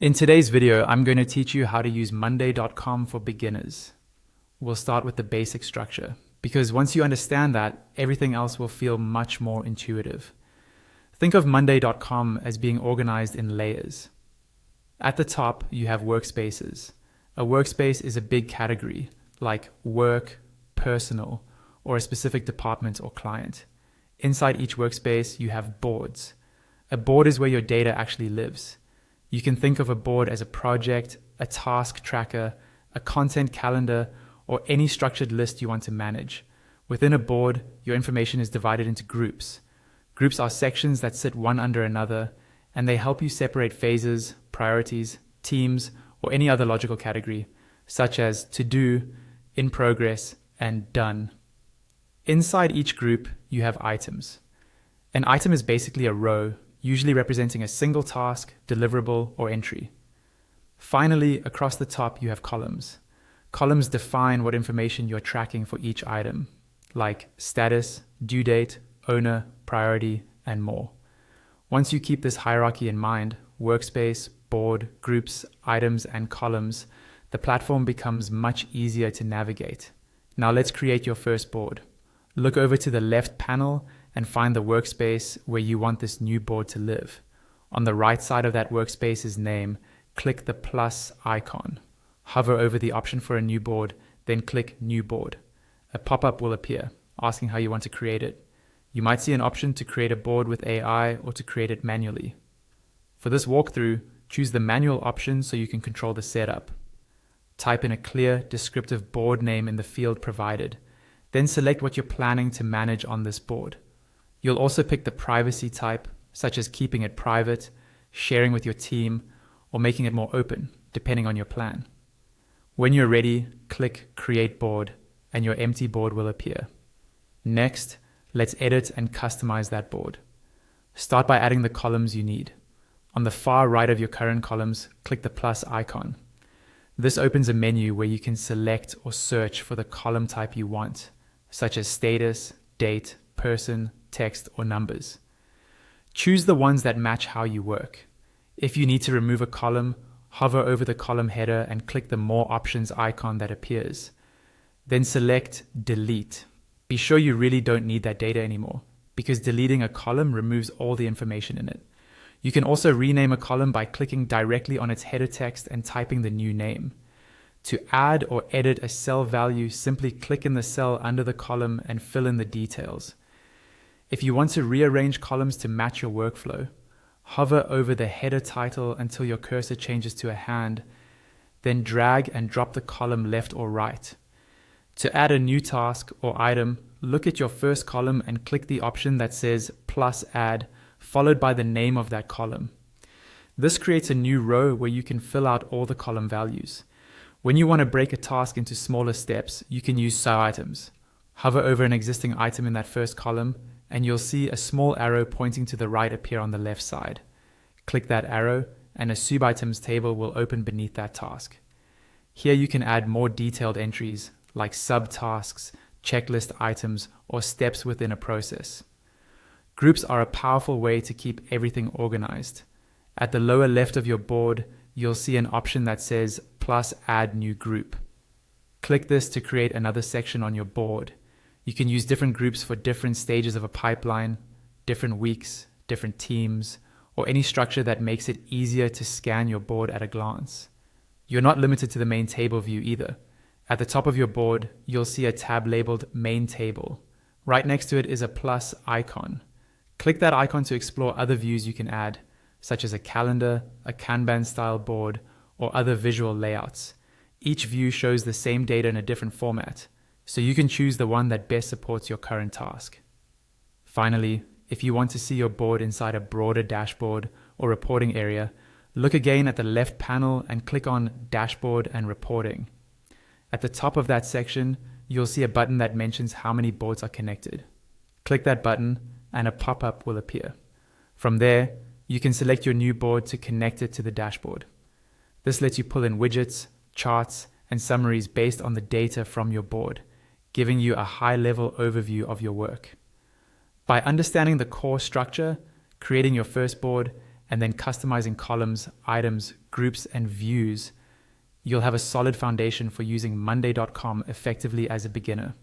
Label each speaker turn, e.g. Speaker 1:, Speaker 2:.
Speaker 1: In today's video, I'm going to teach you how to use Monday.com for beginners. We'll start with the basic structure, because once you understand that, everything else will feel much more intuitive. Think of Monday.com as being organized in layers. At the top, you have workspaces. A workspace is a big category, like work, personal, or a specific department or client. Inside each workspace, you have boards. A board is where your data actually lives. You can think of a board as a project, a task tracker, a content calendar, or any structured list you want to manage. Within a board, your information is divided into groups. Groups are sections that sit one under another, and they help you separate phases, priorities, teams, or any other logical category, such as to do, in progress, and done. Inside each group, you have items. An item is basically a row, usually representing a single task, deliverable, or entry. Finally, across the top, you have columns. Columns define what information you're tracking for each item, like status, due date, owner, priority, and more. Once you keep this hierarchy in mind, workspace, board, groups, items, and columns, the platform becomes much easier to navigate. Now let's create your first board. Look over to the left panel and find the workspace where you want this new board to live. On the right side of that workspace's name, click the plus icon. Hover over the option for a new board, then click New Board. A pop-up will appear, asking how you want to create it. You might see an option to create a board with AI or to create it manually. For this walkthrough, choose the manual option so you can control the setup. Type in a clear, descriptive board name in the field provided. Then select what you're planning to manage on this board. You'll also pick the privacy type, such as keeping it private, sharing with your team, or making it more open, depending on your plan. When you're ready, click Create Board, and your empty board will appear. Next, let's edit and customize that board. Start by adding the columns you need. On the far right of your current columns, click the plus icon. This opens a menu where you can select or search for the column type you want, such as status, date, person, text, or numbers. Choose the ones that match how you work. If you need to remove a column, hover over the column header and click the More Options icon that appears. Then select Delete. Be sure you really don't need that data anymore, because deleting a column removes all the information in it. You can also rename a column by clicking directly on its header text and typing the new name. To add or edit a cell value, simply click in the cell under the column and fill in the details. If you want to rearrange columns to match your workflow, hover over the header title until your cursor changes to a hand, then drag and drop the column left or right. To add a new task or item, look at your first column and click the option that says plus add, followed by the name of that column. This creates a new row where you can fill out all the column values. When you want to break a task into smaller steps, you can use sub-items. Hover over an existing item in that first column, and you'll see a small arrow pointing to the right appear on the left side. Click that arrow, and a sub-items table will open beneath that task. Here you can add more detailed entries, like sub-tasks, checklist items, or steps within a process. Groups are a powerful way to keep everything organized. At the lower left of your board, you'll see an option that says plus add new group. Click this to create another section on your board. You can use different groups for different stages of a pipeline, different weeks, different teams, or any structure that makes it easier to scan your board at a glance. You're not limited to the main table view either. At the top of your board, you'll see a tab labeled Main Table. Right next to it is a plus icon. Click that icon to explore other views you can add, such as a calendar, a Kanban-style board, or other visual layouts. Each view shows the same data in a different format, so you can choose the one that best supports your current task. Finally, if you want to see your board inside a broader dashboard or reporting area, look again at the left panel and click on Dashboard and Reporting. At the top of that section, you'll see a button that mentions how many boards are connected. Click that button and a pop-up will appear. From there, you can select your new board to connect it to the dashboard. This lets you pull in widgets, charts, and summaries based on the data from your board, giving you a high-level overview of your work. By understanding the core structure, creating your first board, and then customizing columns, items, groups, and views, you'll have a solid foundation for using Monday.com effectively as a beginner.